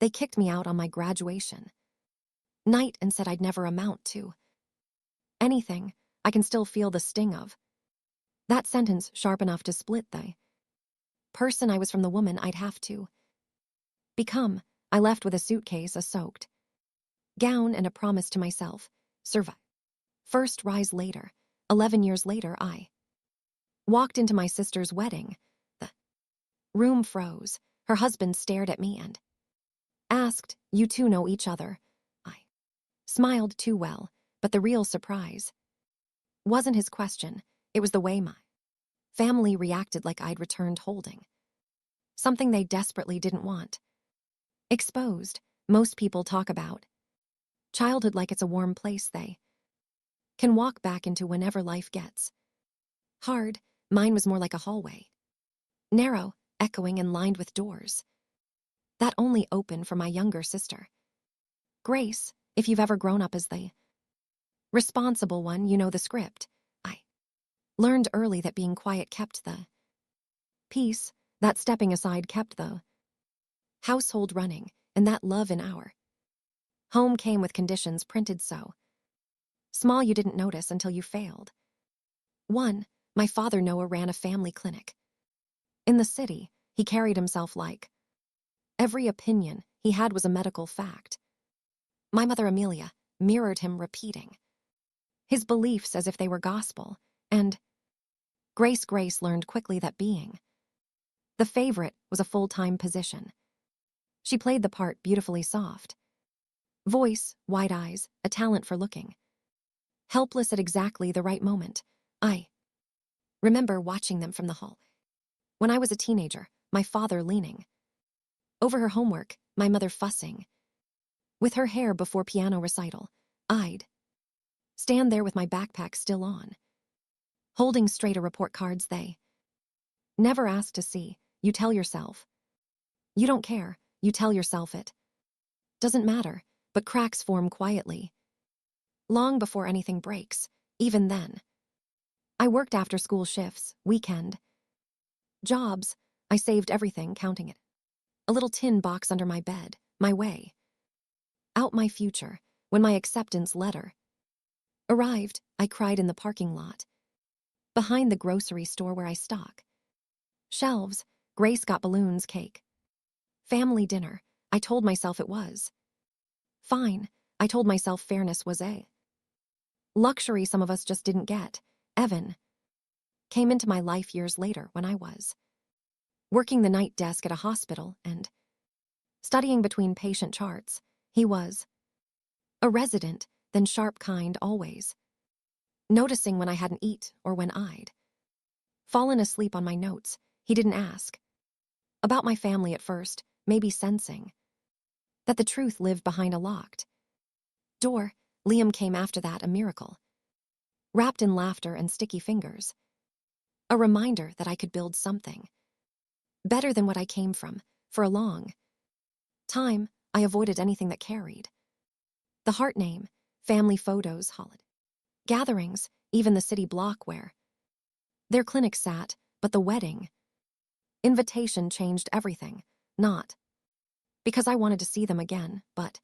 They kicked me out on my graduation night and said I'd never amount to anything. I can still feel the sting of that sentence, sharp enough to split the person I was from the woman I'd have to become. I left with a suitcase, a soaked gown, and a promise to myself: survive first, rise later. 11 years later, I walked into my sister's wedding. The room froze. Her husband stared at me and asked, "You two know each other?" I smiled too well, but the real surprise wasn't his question. It was the way my family reacted, like I'd returned holding something they desperately didn't want exposed. Most people talk about childhood like it's a warm place they can walk back into whenever life gets hard. Mine was more like a hallway, narrow, echoing, and lined with doors that only opened for my younger sister, Grace. If you've ever grown up as the responsible one, you know the script. I learned early that being quiet kept the peace, that stepping aside kept the household running, and that love in our home came with conditions printed so small you didn't notice until you failed. 1. My father Noah ran a family clinic in the city. He carried himself like every opinion he had was a medical fact. My mother Amelia mirrored him, repeating his beliefs as if they were gospel. And Grace learned quickly that being the favorite was a full-time position. She played the part beautifully, soft voice, wide eyes, a talent for looking helpless at exactly the right moment. I remember watching them from the hall when I was a teenager, my father leaning over her homework, my mother fussing with her hair before piano recital. I'd stand there with my backpack still on, holding straight a report cards they never asked to see. You tell yourself you don't care. You tell yourself it doesn't matter, but cracks form quietly, long before anything breaks. Even then, I worked after school shifts, weekend jobs. I saved everything, counting it. A little tin box under my bed, my way out, my future. When my acceptance letter arrived, I cried in the parking lot behind the grocery store where I stock shelves. Grace got balloons, cake, family dinner. I told myself it was fine. I told myself fairness was a luxury some of us just didn't get. Evan came into my life years later when I was working the night desk at a hospital and studying between patient charts. He was a resident, then sharp, kind, always noticing when I hadn't eat or when I'd fallen asleep on my notes. He didn't ask about my family at first, maybe sensing that the truth lived behind a locked door. Liam came after that, a miracle, wrapped in laughter and sticky fingers, a reminder that I could build something better than what I came from. For a long time, I avoided anything that carried the heart name, family photos, holiday gatherings, even the city block where their clinic sat. But the wedding invitation changed everything, not because I wanted to see them again, but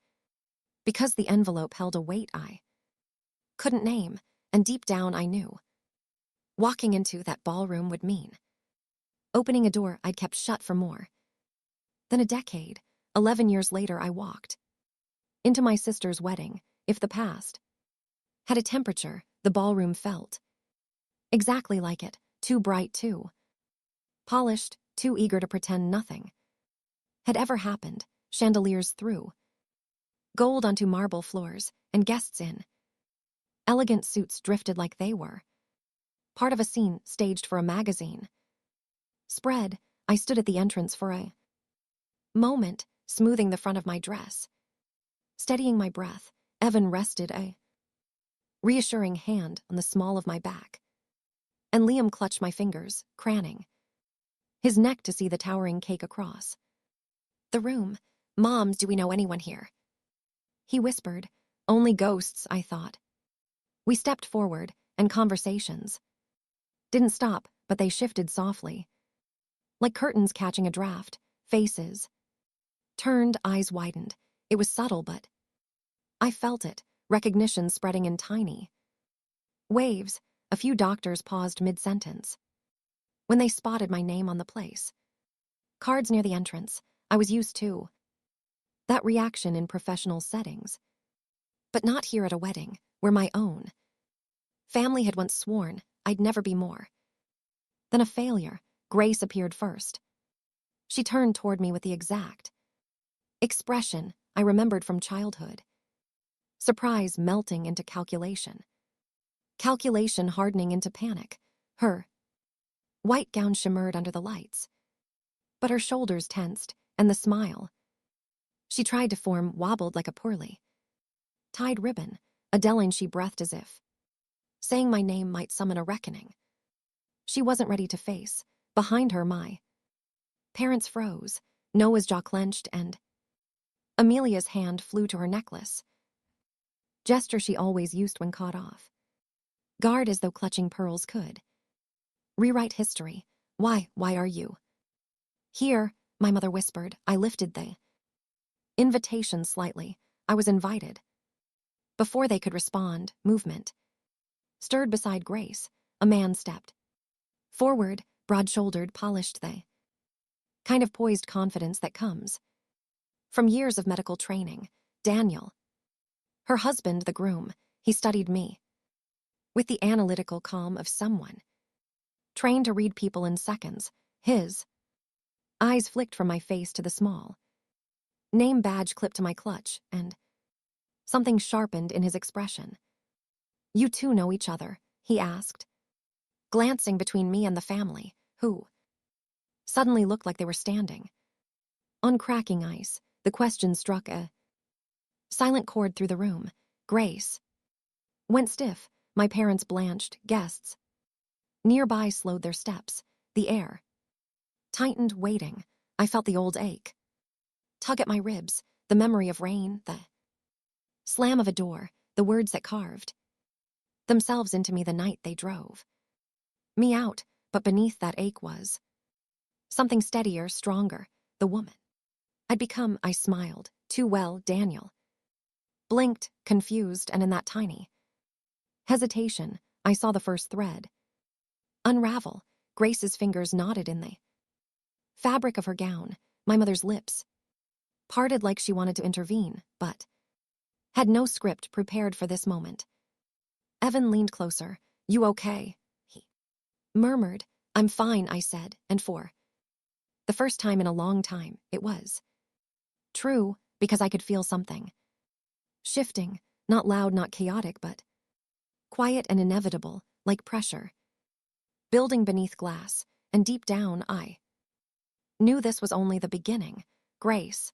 because the envelope held a weight I couldn't name, and deep down I knew walking into that ballroom would mean opening a door I'd kept shut for more than a decade. 11 years later, I walked into my sister's wedding. If the past had a temperature, the ballroom felt exactly like it. Too bright, too polished, too eager to pretend nothing had ever happened. Chandeliers threw gold onto marble floors, and guests in elegant suits drifted like they were part of a scene staged for a magazine spread. I stood at the entrance for a moment, smoothing the front of my dress, steadying my breath. Evan rested a reassuring hand on the small of my back, and Liam clutched my fingers, craning his neck to see the towering cake across the room. "Mom, do we know anyone here?" he whispered. "Only ghosts," I thought. We stepped forward, and conversations didn't stop, but they shifted softly, like curtains catching a draft. Faces Turned, eyes widened. It was subtle, but I felt it, recognition spreading in tiny waves. A few doctors paused mid-sentence. When they spotted my name on the place. Cards near the entrance. I was used to that reaction in professional settings. But not here at a wedding, where my own family had once sworn I'd never be more than a failure. Grace appeared first. She turned toward me with the exact expression I remembered from childhood. Surprise melting into calculation. Calculation hardening into panic. Her white gown shimmered under the lights. But her shoulders tensed, and the smile she tried to form wobbled like a poorly tied ribbon. Adeline, she breathed as if saying my name might summon a reckoning she wasn't ready to face. Behind her, my parents froze. Noah's jaw clenched, and Amelia's hand flew to her necklace. Gesture she always used when caught off guard, as though clutching pearls could rewrite history. Why are you here? My mother whispered. I lifted the invitation slightly. I was invited. Before they could respond, movement stirred beside Grace. A man stepped forward, broad-shouldered, polished, the kind of poised confidence that comes from years of medical training. Daniel, her husband, the groom. He studied me with the analytical calm of someone trained to read people in seconds. His eyes flicked from my face to the small name badge clipped to my clutch, and something sharpened in his expression. You two know each other? He asked, glancing between me and the family, who suddenly looked like they were standing on cracking ice. The question struck a silent chord through the room. Grace went stiff. My parents blanched. Guests nearby slowed their steps. The air tightened, waiting. I felt the old ache tug at my ribs, the memory of rain, the slam of a door, the words that carved themselves into me the night they drove me out. But beneath that ache was something steadier, stronger. The woman I'd become. I smiled. Too well. Daniel blinked, confused, and in that tiny hesitation, I saw the first thread unravel. Grace's fingers knotted in the fabric of her gown. My mother's lips parted like she wanted to intervene, but had no script prepared for this moment. Evan leaned closer. You okay? He murmured. I'm fine, I said, and for the first time in a long time, it was true, because I could feel something shifting, not loud, not chaotic, but quiet and inevitable, like pressure building beneath glass. And deep down, I knew this was only the beginning. Grace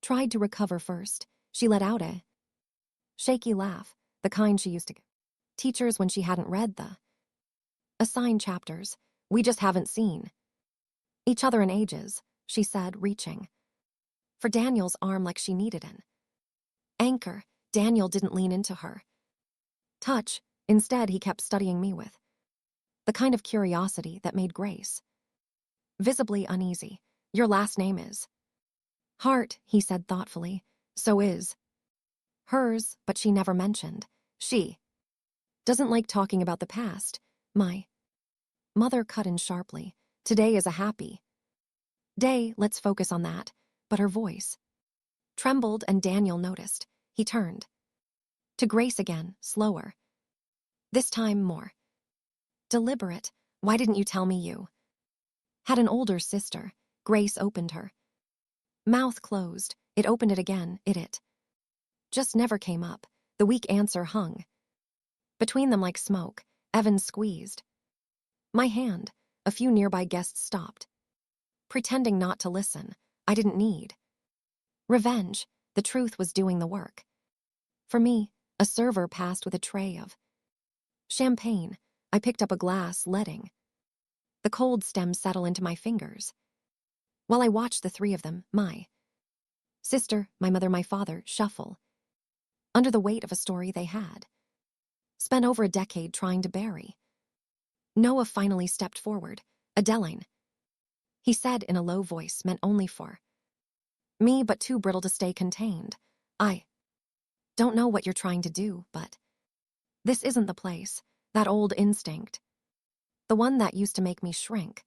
tried to recover first. She let out a shaky laugh, the kind she used to give teachers when she hadn't read the assigned chapters. We just haven't seen each other in ages, she said, reaching for Daniel's arm like she needed an anchor. Daniel didn't lean into her touch. Instead, he kept studying me with the kind of curiosity that made Grace visibly uneasy. Your last name is Hart, he said thoughtfully. So is hers, but she never mentioned. She doesn't like talking about the past. My mother cut in sharply. Today is a happy day, let's focus on that. But her voice trembled, and Daniel noticed. He turned to Grace again, slower. This time more deliberate. Why didn't you tell me you had an older sister? Grace opened her mouth closed. It opened it again. It just never came up. The weak answer hung between them like smoke. Evan squeezed my hand. A few nearby guests stopped, pretending not to listen. I didn't need revenge. The truth was doing the work. For me, a server passed with a tray of champagne. I picked up a glass, letting the cold stem settle into my fingers. While I watched the three of them, my sister, my mother, my father, shuffle under the weight of a story they had spent over a decade trying to bury. Noah finally stepped forward. Adeline, he said in a low voice meant only for Me, but too brittle to stay contained. I don't know what you're trying to do, but this isn't the place. That old instinct. The one that used to make me shrink.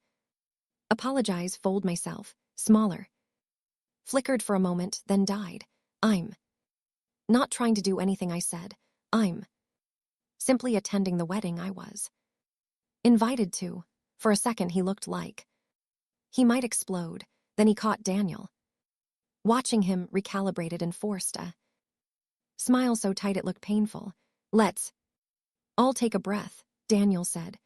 Apologize, fold myself, smaller. Flickered for a moment, then died. I'm not trying to do anything, I said. I'm simply attending the wedding I was invited to. For a second, he looked like he might explode. Then he caught Daniel. Watching him, recalibrated and forced a smile so tight it looked painful. Let's all take a breath, Daniel said.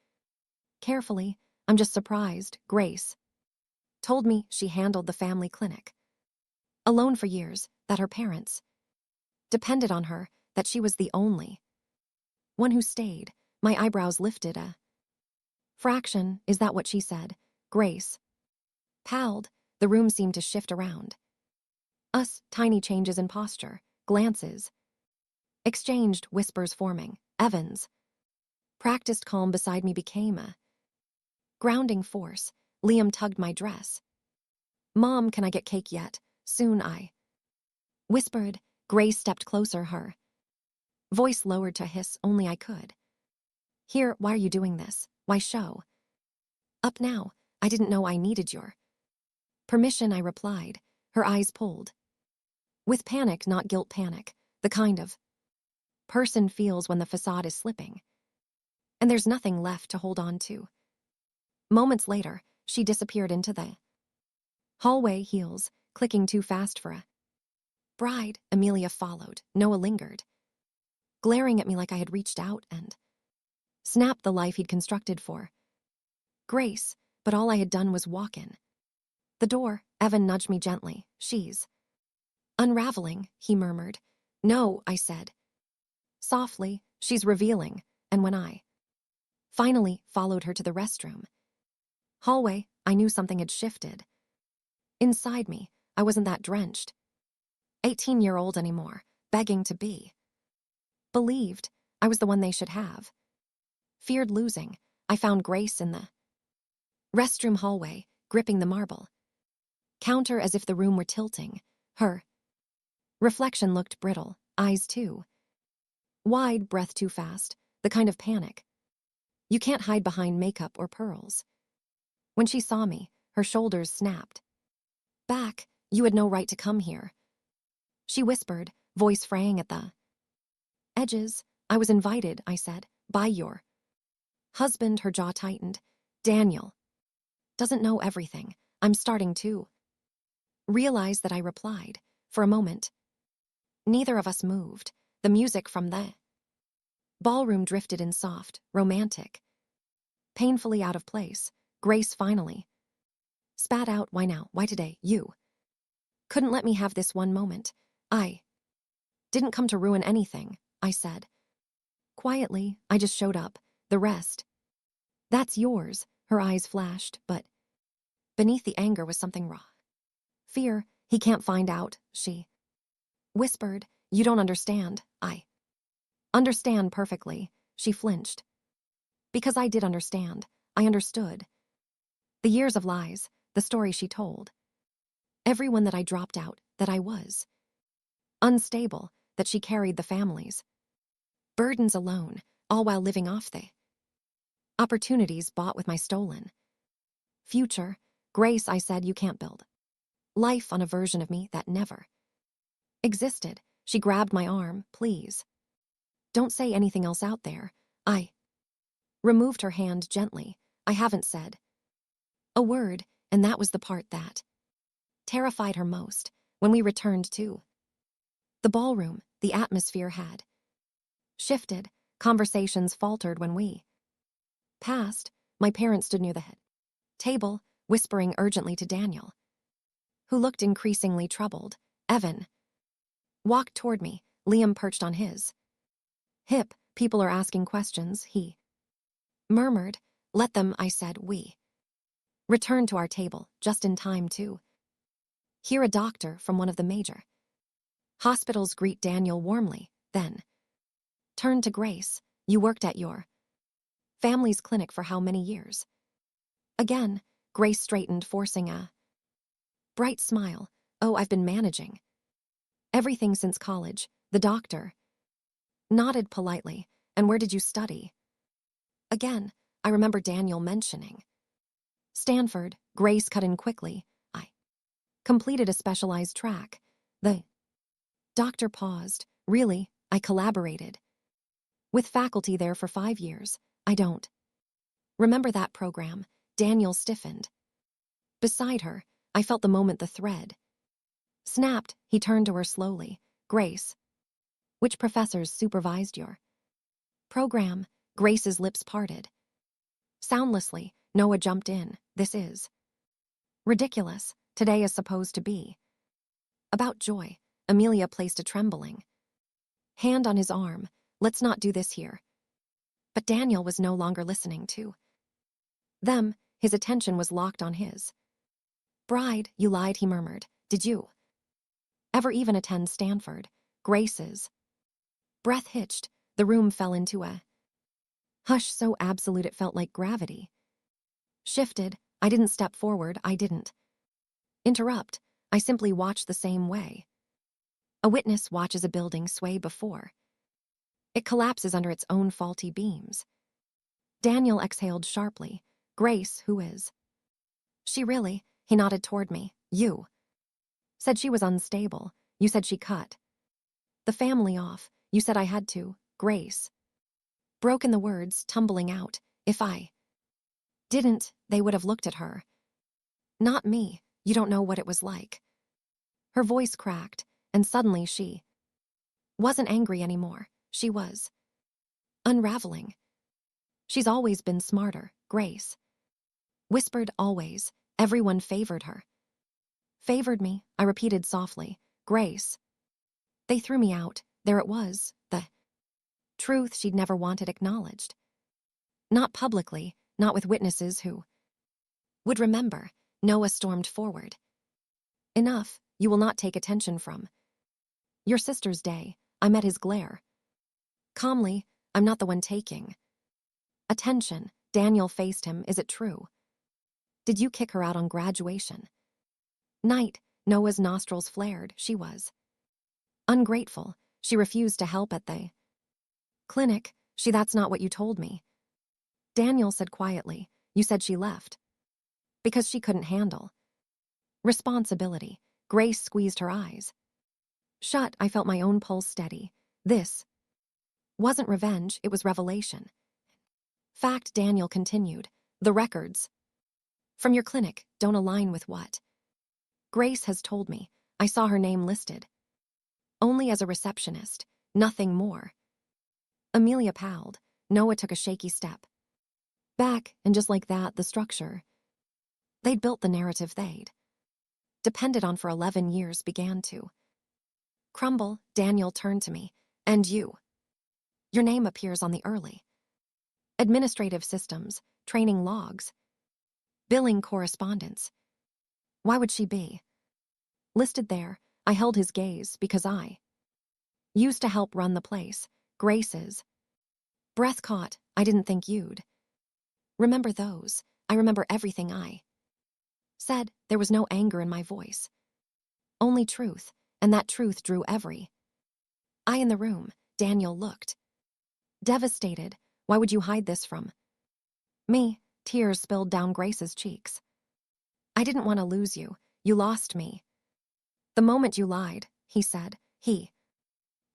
Carefully, I'm just surprised. Grace told me she handled the family clinic alone for years, that her parents depended on her, that she was the only one who stayed. My eyebrows lifted a fraction. Is that what she said? Grace palled. The room seemed to shift around us, tiny changes in posture, glances exchanged, whispers forming. Evans, practiced calm beside me, became a grounding force. Liam tugged my dress. Mom, can I get cake yet? Soon, I whispered. Grace stepped closer, her voice lowered to hiss only I could. Here, why are you doing this? Why show up now? I didn't know I needed your permission, I replied. Her eyes pulled. With panic, not guilt panic, the kind of person feels when the facade is slipping and there's nothing left to hold on to. Moments later, she disappeared into the hallway, heels clicking too fast for a bride. Amelia followed. Noah lingered, glaring at me like I had reached out and snapped the life he'd constructed for Grace, but all I had done was walk in the door. Evan nudged me gently. She's unraveling, he murmured. No, I said softly, she's revealing. And when I finally followed her to the restroom hallway, I knew something had shifted. Inside me, I wasn't that drenched 18-year-old anymore, begging to be believed. I was the one they should have feared losing. I found Grace in the restroom hallway, gripping the marble counter as if the room were tilting. Her reflection looked brittle, eyes too wide, breath too fast, the kind of panic you can't hide behind makeup or pearls. When she saw me, her shoulders snapped back. You had no right to come here, she whispered, voice fraying at the edges. I was invited, I said, by your husband. Her jaw tightened. Daniel doesn't know everything. I'm starting to realize that, I replied. For a moment, neither of us moved. The music from the ballroom drifted in soft, romantic, painfully out of place. Grace finally spat out, why now? Why today? You couldn't let me have this one moment. I didn't come to ruin anything, I said. Quietly, I just showed up. The rest, that's yours. Her eyes flashed, but beneath the anger was something raw. Fear. He can't find out, she whispered. You don't understand. I understand perfectly. She flinched. Because I did understand. I understood. The years of lies, the story she told. Everyone that I dropped out, that I was unstable, that she carried the family's burdens alone, all while living off the opportunities bought with my stolen future. Grace, I said, you can't build life on a version of me that never existed. She grabbed my arm. Please, don't say anything else out there. I removed her hand gently. I haven't said a word, and that was the part that terrified her most. When we returned to the ballroom, the atmosphere had shifted. Conversations faltered when we passed. My parents stood near the head table, whispering urgently to Daniel, who looked increasingly troubled. Evan walked toward me. Liam perched on his hip. People are asking questions, he murmured. Let them, I said. We returned to our table, just in time to hear a doctor from one of the major hospitals greet Daniel warmly, then turned to Grace. You worked at your family's clinic for how many years? Again, Grace straightened, forcing a bright smile. Oh, I've been managing. Everything since college. The doctor nodded politely. And where did you study? Again, I remember Daniel mentioning. Stanford. Grace cut in quickly. I completed a specialized track. The doctor paused. Really, I collaborated with faculty there for 5 years. I don't remember that program. Daniel stiffened. Beside her, I felt the moment the thread snapped. He turned to her slowly. Grace, which professors supervised your program? Grace's lips parted. Soundlessly, Noah jumped in. This is ridiculous. Today is supposed to be about joy. Amelia placed a trembling hand on his arm. Let's not do this here. But Daniel was no longer listening to them. His attention was locked on his bride. You lied, he murmured. Did you ever even attend Stanford? Grace's breath hitched. The room fell into a hush so absolute it felt like gravity shifted. I didn't step forward. I didn't interrupt. I simply watched the same way a witness watches a building sway before it collapses under its own faulty beams. Daniel exhaled sharply. Grace, who is she really? He nodded toward me. You said she was unstable. You said she cut the family off. You said I had to. Grace broke in, the words tumbling out. If I didn't, they would have looked at her. Not me. You don't know what it was like. Her voice cracked, and suddenly she wasn't angry anymore. She was unraveling. She's always been smarter, Grace whispered. Always. Everyone favored her. Favored me, I repeated softly. Grace. They threw me out. There it was, the truth she'd never wanted acknowledged. Not publicly, not with witnesses who would remember. Noah stormed forward. Enough. You will not take attention from your sister's day. I met his glare. Calmly, I'm not the one taking attention. Daniel faced him. Is it true? Did you kick her out on graduation night? Noah's nostrils flared. She was ungrateful. She refused to help at the clinic. That's not what you told me. Daniel said quietly. You said she left because she couldn't handle responsibility. Grace squeezed her eyes shut. I felt my own pulse steady. This wasn't revenge, it was revelation. Fact, Daniel continued. The records from your clinic don't align with what Grace has told me. I saw her name listed only as a receptionist, nothing more. Amelia palled. Noah took a shaky step back, and just like that, the structure they'd built, the narrative they'd depended on for 11 years, began to crumble. Daniel turned to me. And you? Your name appears on the early administrative systems, training logs, billing correspondence. Why would she be listed there? I held his gaze. Because I used to help run the place. Grace's breath caught. I didn't think you'd remember those. I remember everything I said. There was no anger in my voice, only truth, and that truth drew every eye in the room. Daniel looked devastated. Why would you hide this from me? Tears spilled down Grace's cheeks. I didn't want to lose you. You lost me the moment you lied, he said. He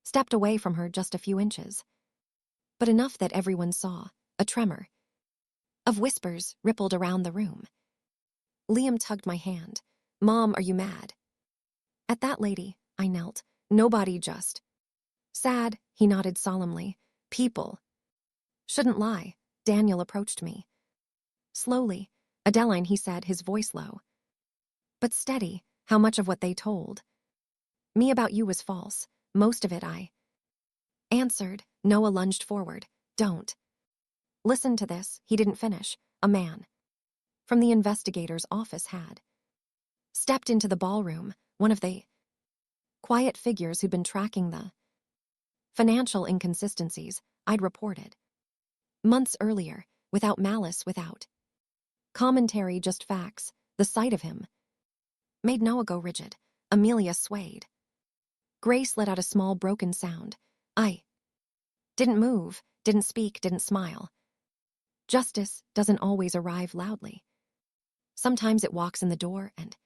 stepped away from her just a few inches, but enough that everyone saw. A tremor of whispers rippled around the room. Liam tugged my hand. Mom, are you mad at that lady? I knelt. Nobody, just sad. He nodded solemnly. People shouldn't lie. Daniel approached me slowly. Adeline, he said, his voice low but steady. How much of what they told me about you was false? Most of it, I answered. Noah lunged forward. Don't listen to this. He didn't finish. A man from the investigator's office had stepped into the ballroom, one of the quiet figures who'd been tracking the financial inconsistencies I'd reported months earlier, without malice, without commentary, just facts. The sight of him made Noah go rigid. Amelia swayed. Grace let out a small broken sound. I didn't move, didn't speak, didn't smile. Justice doesn't always arrive loudly. Sometimes it walks in the door and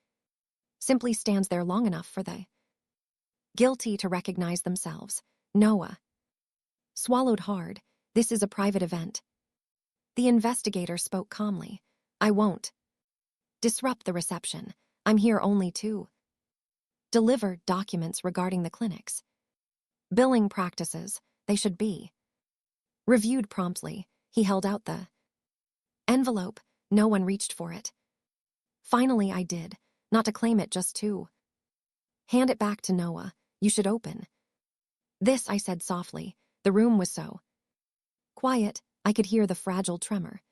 simply stands there long enough for the guilty to recognize themselves. Noah swallowed hard. This is a private event. The investigator spoke calmly. I won't disrupt the reception. I'm here only to deliver documents regarding the clinics. Billing practices, they should be reviewed promptly. He held out the envelope. No one reached for it. Finally, I did, not to claim it, just to hand it back to Noah. You should open this, I said softly. The room was so quiet, I could hear the fragile tremor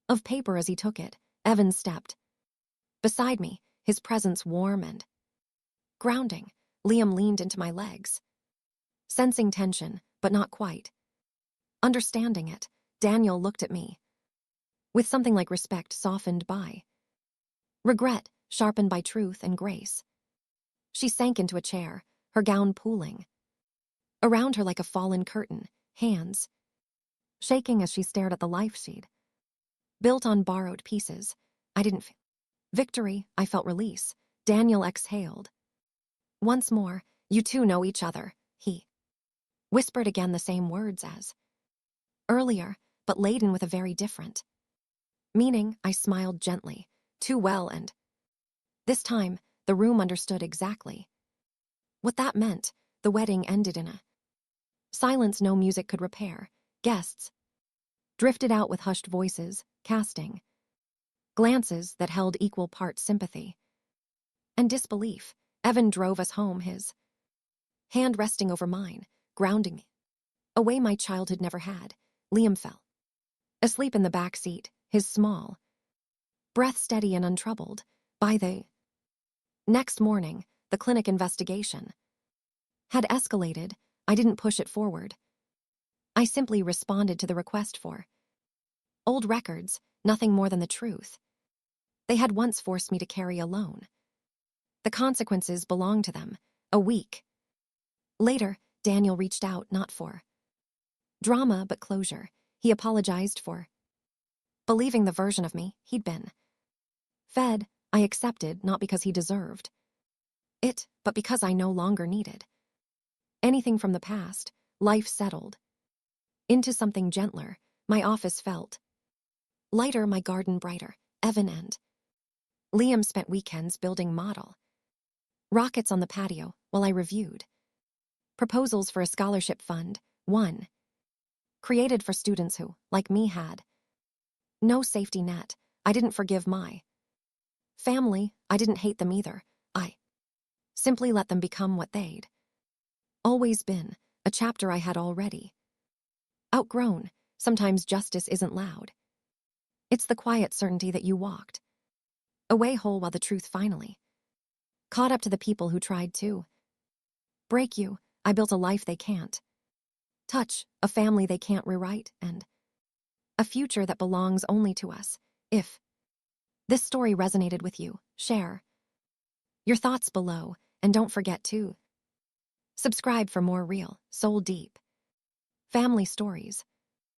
of paper as he took it. Evan stepped beside me, his presence warm and grounding. Liam leaned into my legs, sensing tension, but not quite understanding it. Daniel looked at me with something like respect softened by regret, sharpened by truth and grace. She sank into a chair, her gown pooling around her like a fallen curtain, hands shaking as she stared at the life she'd built on borrowed pieces. I didn't feel victory, I felt release. Daniel exhaled. Once more, you two know each other, he whispered again, the same words as earlier, but laden with a very different meaning. I smiled gently. Too well, and this time, the room understood exactly what that meant. The wedding ended in a silence no music could repair. Guests drifted out with hushed voices, casting glances that held equal parts sympathy and disbelief. Evan drove us home, his hand resting over mine, grounding me a way my childhood never had. Liam fell asleep in the back seat, his small breath steady and untroubled. By the next morning, the clinic investigation had escalated. I didn't push it forward. I simply responded to the request for old records, nothing more than the truth they had once forced me to carry alone. The consequences belonged to them. A week later, Daniel reached out, not for drama but closure. He apologized for believing the version of me he'd been fed. I accepted, not because he deserved it, but because I no longer needed anything from the past. Life settled into something gentler. My office felt lighter, my garden brighter. Evan and Liam spent weekends building model rockets on the patio while I reviewed proposals for a scholarship fund, one created for students who, like me, had no safety net. I didn't forgive my family. I didn't hate them either. I simply let them become what they'd always been, a chapter I had already outgrown. Sometimes justice isn't loud. It's the quiet certainty that you walked away whole while the truth finally caught up to the people who tried to break you. I built a life they can't touch, a family they can't rewrite, and a future that belongs only to us. If this story resonated with you, share your thoughts below, and don't forget to subscribe for more real, soul deep family stories.